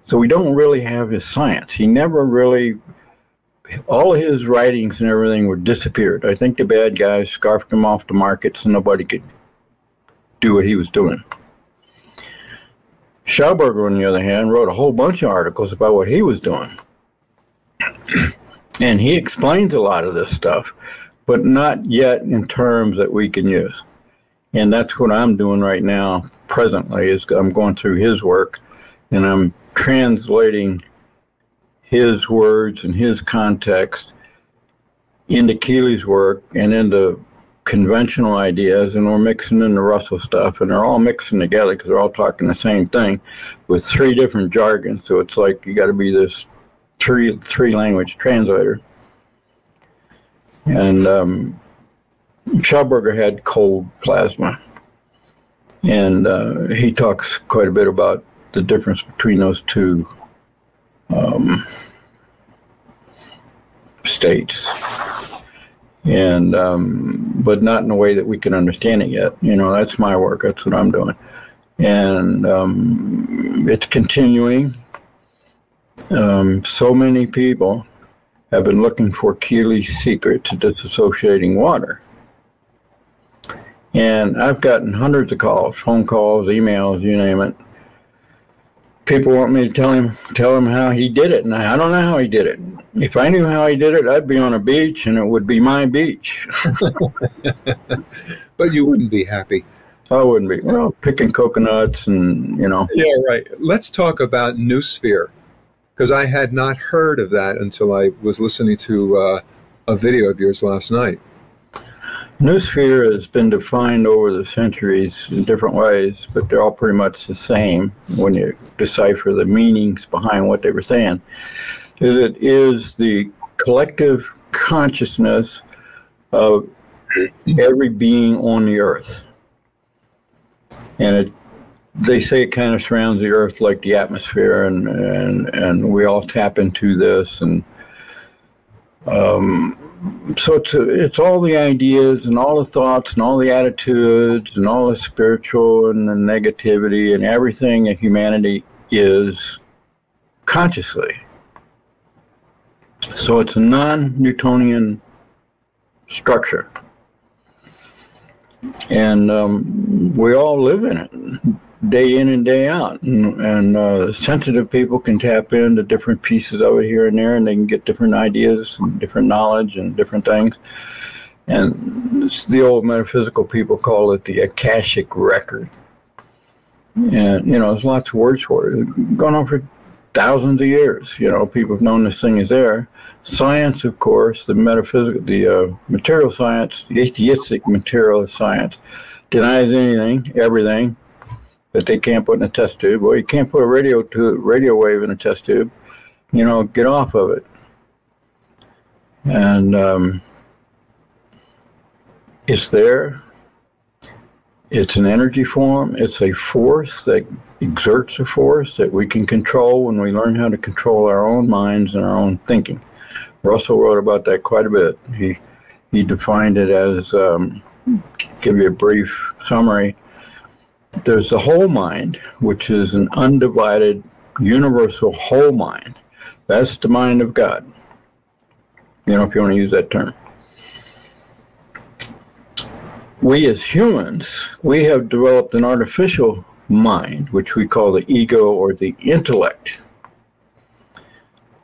So we don't really have his science. He never really, all his writings and everything were disappeared. I think the bad guys scarfed him off the market so nobody could do what he was doing. Schauberger, on the other hand, wrote a whole bunch of articles about what he was doing. And he explains a lot of this stuff, but not yet in terms that we can use. And that's what I'm doing right now, presently, is I'm going through his work, and I'm translating his words and his context into Keely's work and into conventional ideas, and we're mixing in the Russell stuff, and they're all mixing together because they're all talking the same thing with three different jargons. So it's like you got to be this three language translator. And Schauberger had cold plasma, and he talks quite a bit about the difference between those two states, and but not in a way that we can understand it yet. You know, that's my work. That's what I'm doing, and it's continuing. So many people have been looking for Keely's secret to disassociating water. And I've gotten hundreds of calls, phone calls, emails, you name it. People want me to tell him how he did it, and I don't know how he did it. If I knew how he did it, I'd be on a beach, and it would be my beach. But you wouldn't be happy. I wouldn't be. Well, picking coconuts and, you know. Yeah, right. Let's talk about Dynasphere, because I had not heard of that until I was listening to a video of yours last night. Noosphere has been defined over the centuries in different ways, but they're all pretty much the same when you decipher the meanings behind what they were saying. It is the collective consciousness of every being on the earth. And they say it kind of surrounds the earth like the atmosphere, and we all tap into this. And so it's all the ideas and all the thoughts and all the attitudes and all the spiritual and the negativity and everything that humanity is consciously. So it's a non-Newtonian structure. And we all live in it, day in and day out. And sensitive people can tap into different pieces of it here and there, and they can get different ideas and different knowledge and different things. And the old metaphysical people call it the Akashic record. And, you know, there's lots of words for it. It's gone on for thousands of years. You know, people have known this thing is there. Science, of course, the metaphysical, the material science, the atheistic material science, denies anything, everything that they can't put in a test tube. Well, you can't put a radio wave in a test tube. You know, get off of it. And it's there. It's an energy form. It's a force that exerts a force that we can control when we learn how to control our own minds and our own thinking. Russell wrote about that quite a bit. He defined it as, give you a brief summary, there's the whole mind, which is an undivided, universal whole mind. That's the mind of God. You know, if you want to use that term. We as humans, we have developed an artificial mind, which we call the ego or the intellect.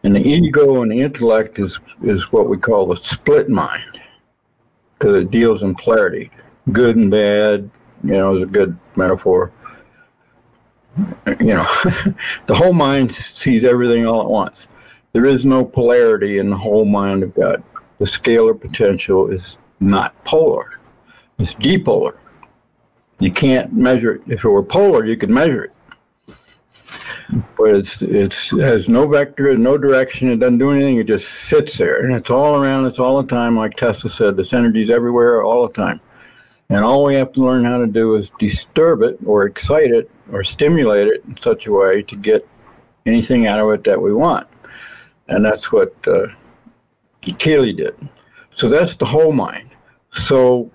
And the ego and the intellect is what we call the split mind, because it deals in polarity. Good and bad, you know, is a good metaphor. You know, the whole mind sees everything all at once. There is no polarity in the whole mind of God. The scalar potential is not polar. It's dipolar. You can't measure it. If it were polar, you could measure it. But it has no vector, no direction, it doesn't do anything, it just sits there. And it's all around us all the time, like Tesla said, this energy's everywhere all the time. And all we have to learn how to do is disturb it or excite it or stimulate it in such a way to get anything out of it that we want. And that's what Keely did. So that's the whole mind. So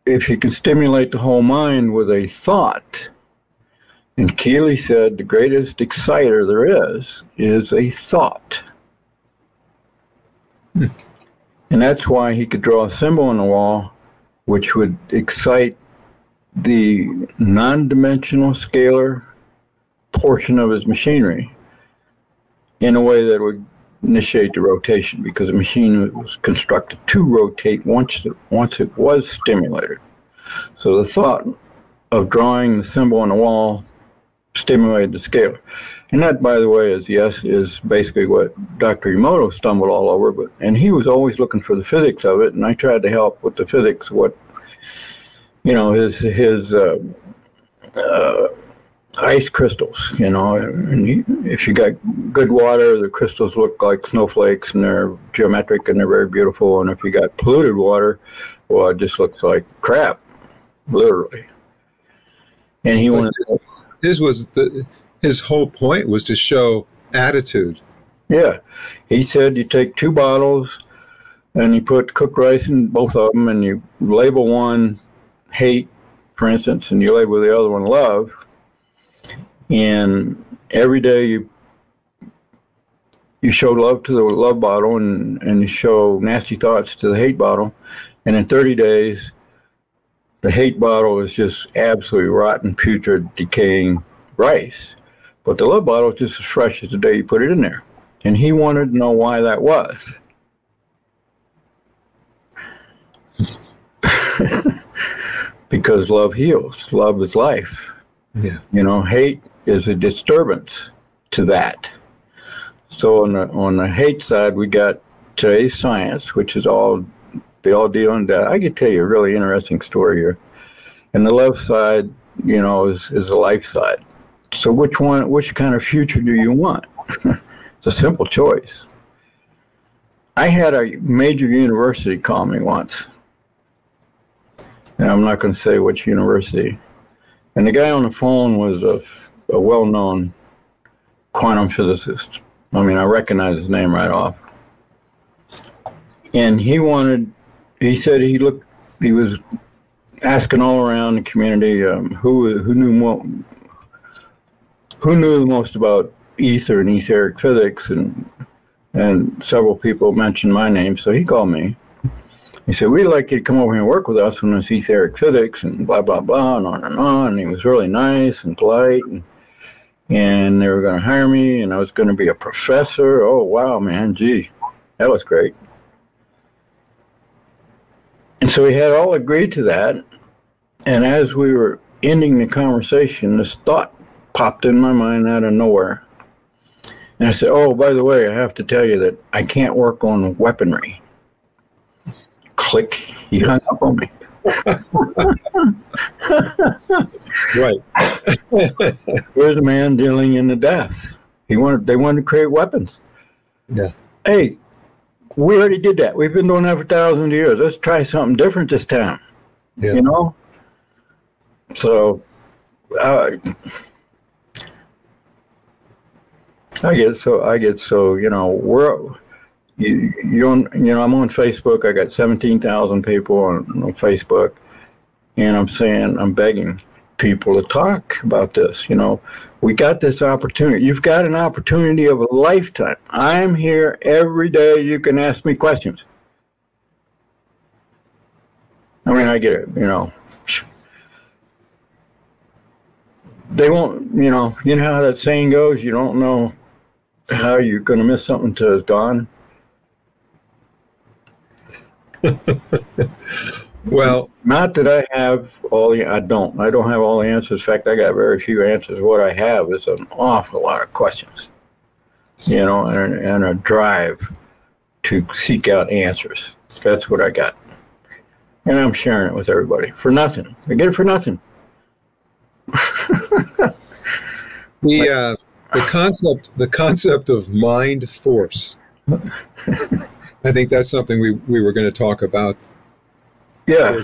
if you can stimulate the whole mind with a thought, and Keely said the greatest exciter there is a thought. And that's why he could draw a symbol on the wall which would excite the non-dimensional scalar portion of his machinery in a way that would initiate the rotation, because the machine was constructed to rotate once it was stimulated. So the thought of drawing the symbol on the wall stimulated the scalar. And that, by the way, is basically what Dr. Emoto stumbled all over, and he was always looking for the physics of it, and I tried to help with the physics, what, you know, his ice crystals, you know, and if you got good water, the crystals look like snowflakes, and they're geometric, and they're very beautiful, and if you got polluted water, well, it just looks like crap, literally. And he wanted his whole point was to show attitude. Yeah. He said you take 2 bottles and you put cooked rice in both of them, and you label one hate, for instance, and you label the other one love. And every day you show love to the love bottle, and you show nasty thoughts to the hate bottle. And in 30 days, the hate bottle is just absolutely rotten, putrid, decaying rice. But the love bottle is just as fresh as the day you put it in there. And he wanted to know why that was. Because love heals. Love is life. Yeah. You know, hate is a disturbance to that. So on the hate side, we got today's science, which is all, they all deal in that. I could tell you a really interesting story here. And the left side, you know, is the life side. So which kind of future do you want? It's a simple choice. I had a major university call me once. And I'm not going to say which university. And the guy on the phone was a well-known quantum physicist. I mean, I recognize his name right off. And he said he was asking all around the community who knew the most about ether and etheric physics, and several people mentioned my name, so he called me. He said, we'd like you to come over here and work with us on this etheric physics and blah, blah, blah, and on and on. And he was really nice and polite, and they were going to hire me, and I was going to be a professor. Oh, wow, man, gee, that was great. And so we had all agreed to that, and as we were ending the conversation, this thought popped in my mind out of nowhere. And I said, oh, by the way, I have to tell you that I can't work on weaponry. Click, he hung up on me. Right. Here's a man dealing in the death. They wanted to create weapons. Yeah. Hey, we already did that. We've been doing that for thousands of years. Let's try something different this time. Yeah. You know? So, I get so, you know, I'm on Facebook. I got 17,000 people on Facebook, and I'm begging people to talk about this. You know, we got this opportunity. You've got an opportunity of a lifetime. I'm here every day. You can ask me questions. I mean, I get it, you know. They won't, you know how that saying goes, you don't know how you're going to miss something till it's gone. Well, not that I have I don't have all the answers. In fact, I got very few answers. What I have is an awful lot of questions, you know, and a drive to seek out answers. That's what I got. And I'm sharing it with everybody for nothing. I get it for nothing. The concept of mind force. I think that's something we were going to talk about. Yeah.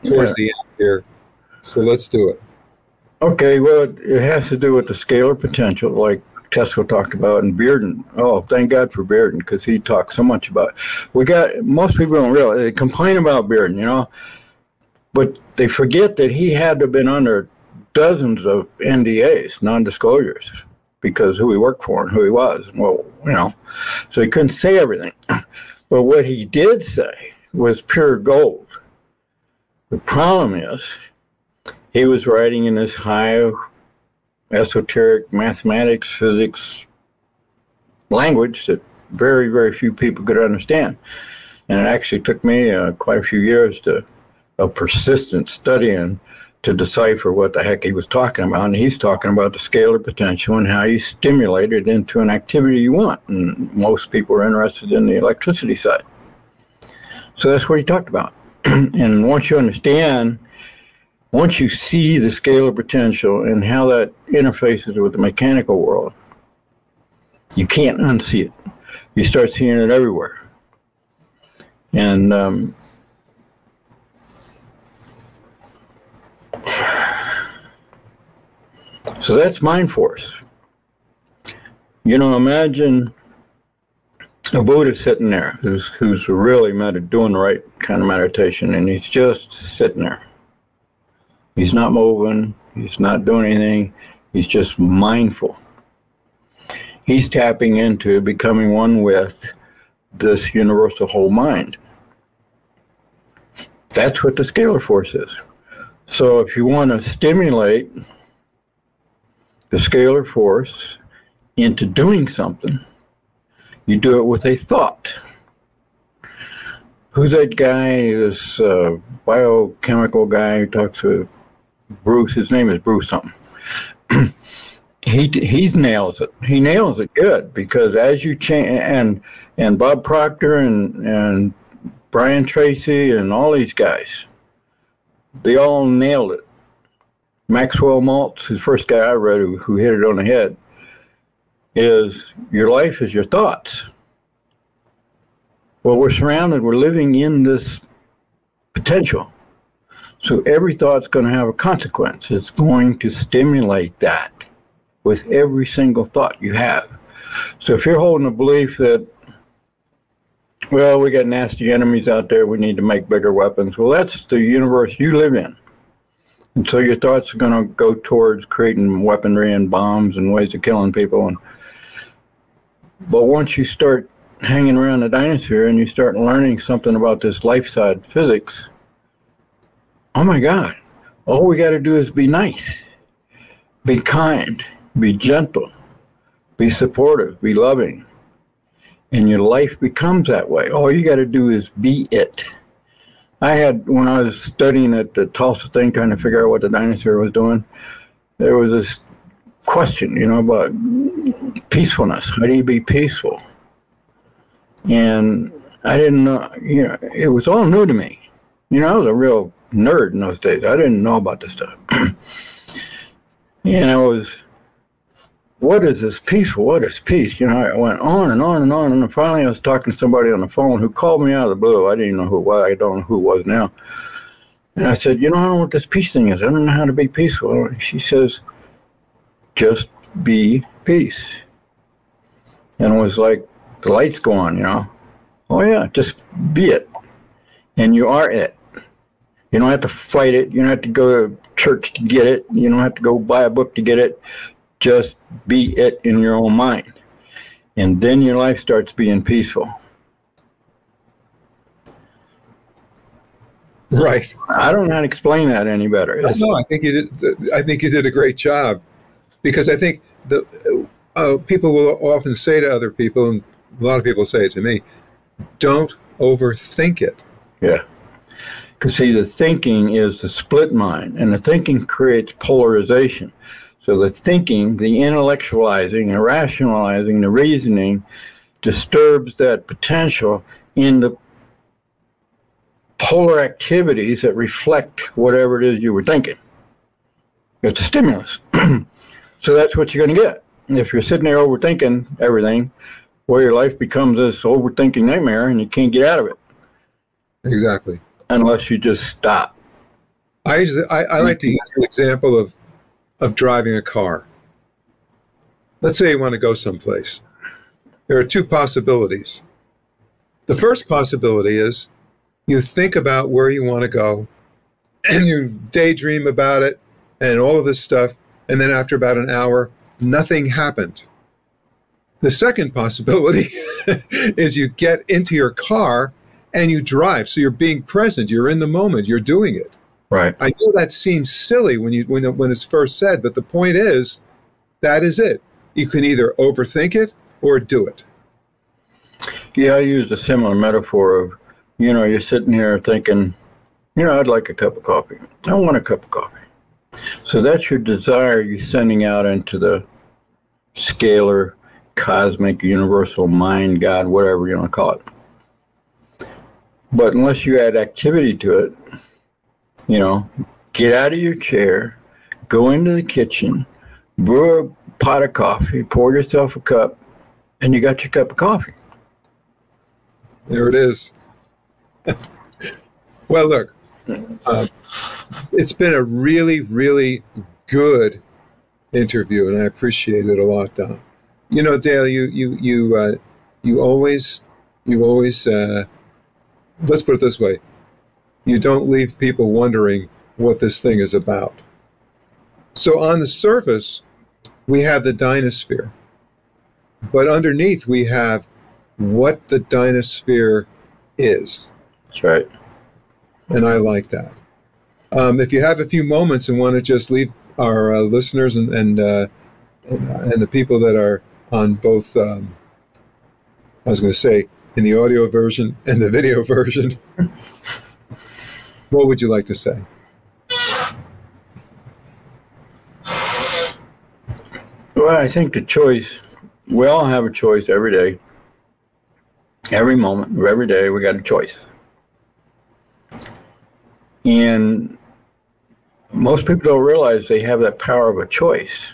Towards the end here. So let's do it. Okay, well, it has to do with the scalar potential, like Tesla talked about, and Bearden. Oh, thank God for Bearden, because he talked so much about it. Most people don't realize, they complain about Bearden, you know, but they forget that he had to have been under dozens of NDAs, non-disclosures, because who he worked for and who he was. Well, you know, so he couldn't say everything. But what he did say was pure gold. The problem is, he was writing in this high esoteric mathematics, physics language that very, very few people could understand. And it actually took me quite a few years of persistent studying to decipher what the heck he was talking about. And he's talking about the scalar potential and how you stimulate it into an activity you want. And most people are interested in the electricity side. So that's what he talked about. And once you understand, once you see the scalar potential and how that interfaces with the mechanical world, you can't unsee it. You start seeing it everywhere. And so that's mind force. You know, imagine a Buddha sitting there who's really doing the right kind of meditation, and he's just sitting there. He's not moving, he's not doing anything, he's just mindful. He's tapping into becoming one with this universal whole mind. That's what the scalar force is. So if you want to stimulate the scalar force into doing something, you do it with a thought. Who's that guy, this biochemical guy who talks to Bruce? His name is Bruce something. he nails it. He nails it good, because as you change, and Bob Proctor and Brian Tracy and all these guys, they all nailed it. Maxwell Maltz, the first guy I read who hit it on the head, is your life is your thoughts. Well, we're surrounded, we're living in this potential. So every thought's going to have a consequence. It's going to stimulate that with every single thought you have. So if you're holding a belief that, well, we got nasty enemies out there, we need to make bigger weapons. Well, that's the universe you live in. And so your thoughts are going to go towards creating weaponry and bombs and ways of killing people. But once you start hanging around the Dynasphere and you start learning something about this life side physics, oh my God, all we got to do is be nice, be kind, be gentle, be supportive, be loving. And your life becomes that way. All you got to do is be it. I had, when I was studying at the Tulsa thing, trying to figure out what the Dynasphere was doing, there was this question, you know, about peacefulness. How do you be peaceful? And I didn't know, you know, it was all new to me. You know, I was a real nerd in those days. I didn't know about this stuff. And I was, what is this peaceful? What is peace? You know, I went on and on and on. And finally I was talking to somebody on the phone who called me out of the blue. I didn't even know who it was. I don't know who it was now. And I said, you know, I don't know what this peace thing is. I don't know how to be peaceful. She says, just be peace. And it was like the lights go on, you know. Oh yeah, just be it. And you are it. You don't have to fight it. You don't have to go to church to get it. You don't have to go buy a book to get it. Just be it in your own mind. And then your life starts being peaceful. Right. I don't know how to explain that any better. No, I think you did. I think you did a great job, because I think the people will often say to other people, and a lot of people say it to me, don't overthink it. Yeah. Because see, the thinking is the split mind, and the thinking creates polarization. So the thinking, the intellectualizing, the rationalizing, the reasoning disturbs that potential in the polar activities that reflect whatever it is you were thinking. It's a stimulus. So that's what you're going to get. If you're sitting there overthinking everything, well, your life becomes this overthinking nightmare and you can't get out of it. Exactly. Unless you just stop. I like to use the example of driving a car. Let's say you want to go someplace. There are two possibilities. The first possibility is you think about where you want to go and you daydream about it and all of this stuff, and then after about an hour, nothing happened. The second possibility is you get into your car and you drive. So you're being present, you're in the moment, you're doing it. Right. I know that seems silly when it's first said, but the point is, that is it. You can either overthink it or do it. Yeah, I used a similar metaphor of, you know, you're sitting here thinking, you know, I'd like a cup of coffee. I want a cup of coffee. So that's your desire you're sending out into the scalar, cosmic, universal mind, God, whatever you want to call it. But unless you add activity to it, you know, get out of your chair, go into the kitchen, brew a pot of coffee, pour yourself a cup, and you got your cup of coffee. There it is. Well, look, it's been a really, really good interview, and I appreciate it a lot, Don. You know, Dale, you always, let's put it this way, you don't leave people wondering what this thing is about. So on the surface, we have the Dynasphere, but underneath we have what the Dynasphere is. That's right. And I like that. If you have a few moments and want to just leave our listeners and the people that are on both, I was going to say, in the audio version and the video version, what would you like to say? Well, I think the choice, we all have a choice every day. Every moment of every day, we got a choice. And most people don't realize they have that power of a choice.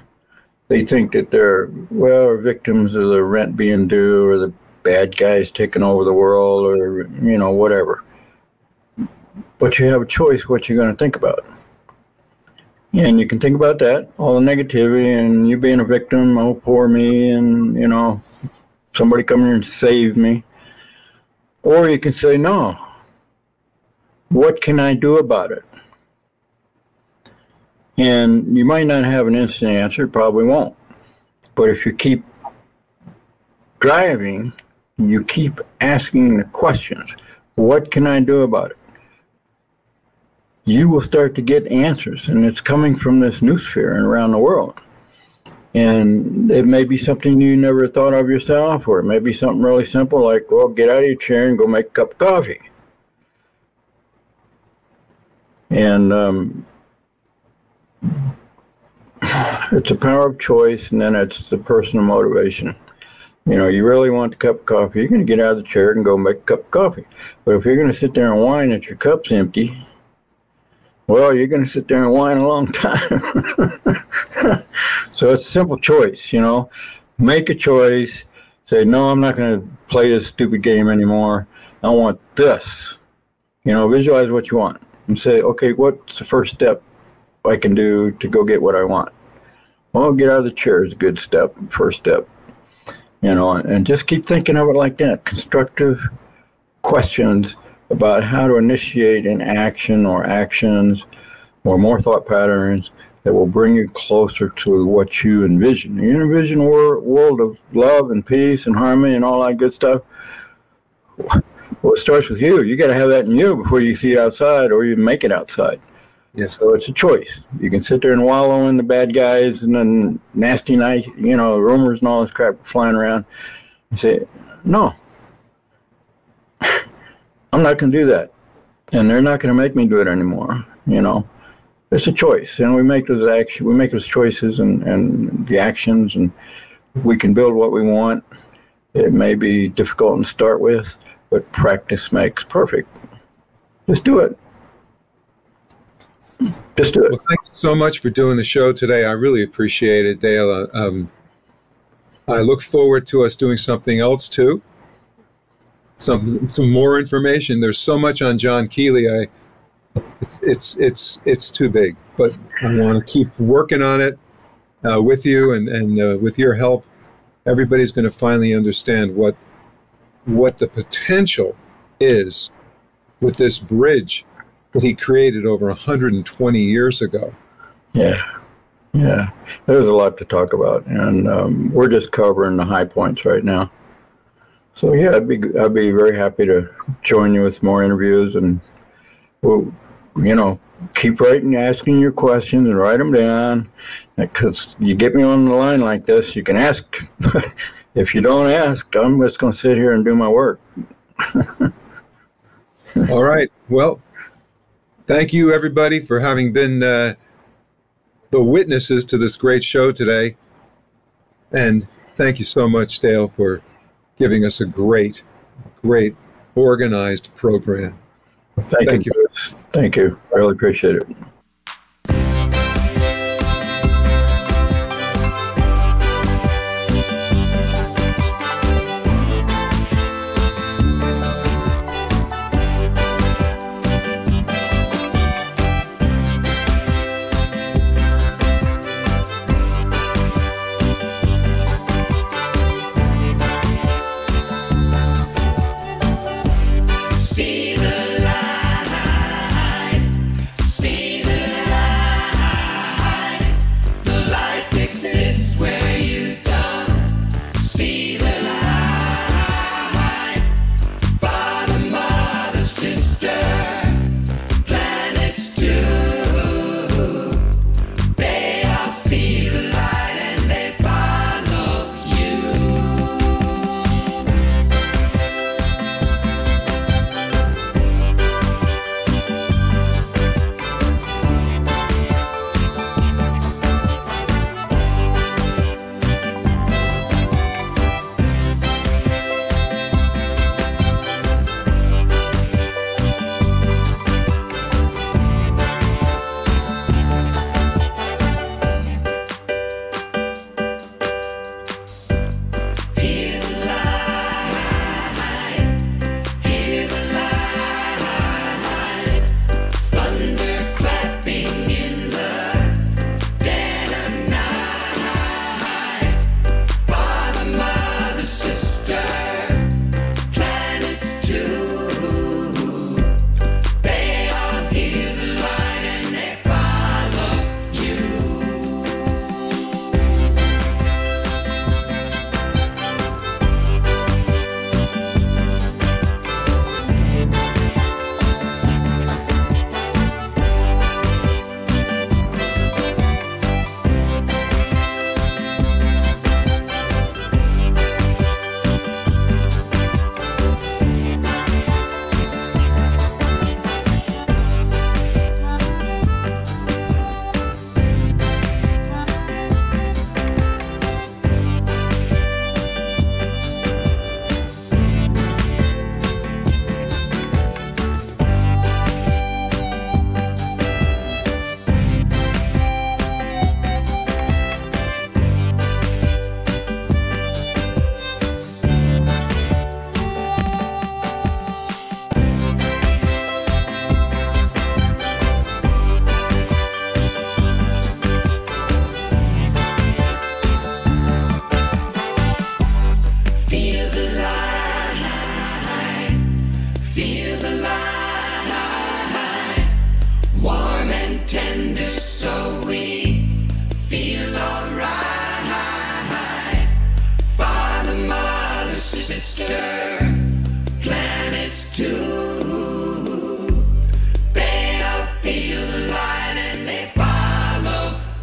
They think that they're, well, victims of the rent being due, or the bad guys taking over the world, or, you know, whatever. But you have a choice what you're going to think about. And you can think about that, all the negativity, and you being a victim, oh, poor me, and, you know, somebody come here and save me. Or you can say, no, what can I do about it? And you might not have an instant answer, probably won't. But if you keep driving, you keep asking the questions, what can I do about it? You will start to get answers, and it's coming from this new sphere and around the world. And it may be something you never thought of yourself, or it may be something really simple like, well, get out of your chair and go make a cup of coffee. And it's a power of choice, and then it's the personal motivation. You know, you really want the cup of coffee, you're going to get out of the chair and go make a cup of coffee. But if you're going to sit there and whine that your cup's empty, well, you're going to sit there and whine a long time. So it's a simple choice, you know. Make a choice. Say, no, I'm not going to play this stupid game anymore. I want this. You know, visualize what you want. And say, okay, what's the first step I can do to go get what I want? Well, get out of the chair is a good step, first step. You know, and just keep thinking of it like that. Constructive questions about how to initiate an action or actions or more thought patterns that will bring you closer to what you envision. You envision a world of love and peace and harmony and all that good stuff. Well, it starts with you. You got to have that in you before you see it outside or you make it outside. Yes. So it's a choice. You can sit there and wallow in the bad guys and then nasty night, you know, rumors and all this crap flying around and say, no, I'm not going to do that. And they're not going to make me do it anymore, you know. It's a choice, and we make those actions, we make those choices and the actions, and we can build what we want. It may be difficult to start with, but practice makes perfect. Just do it. Just do it. Well, thank you so much for doing the show today. I really appreciate it, Dale. I look forward to us doing something else too. Some more information. There's so much on John Keely. It's too big, but I want to keep working on it with you and with your help. Everybody's going to finally understand what the potential is with this bridge that he created over 120 years ago. Yeah. There's a lot to talk about, and we're just covering the high points right now. So yeah, I'd be very happy to join you with more interviews, and we'll, you know, keep writing, asking your questions, and write them down. Because you get me on the line like this, you can ask. If you don't ask, I'm just going to sit here and do my work. All right. Well, thank you, everybody, for having been the witnesses to this great show today. And thank you so much, Dale, for giving us a great organized program. Thank you. Thank you. I really appreciate it. See the light, see the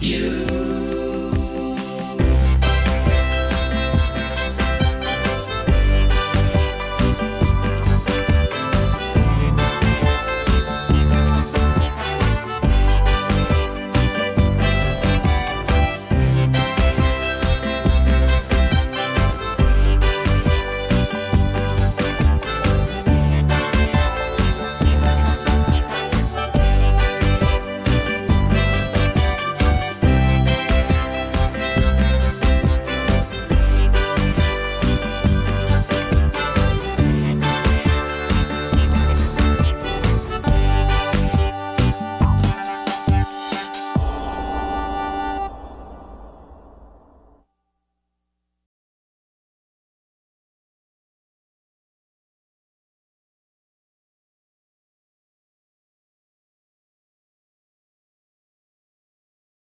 you.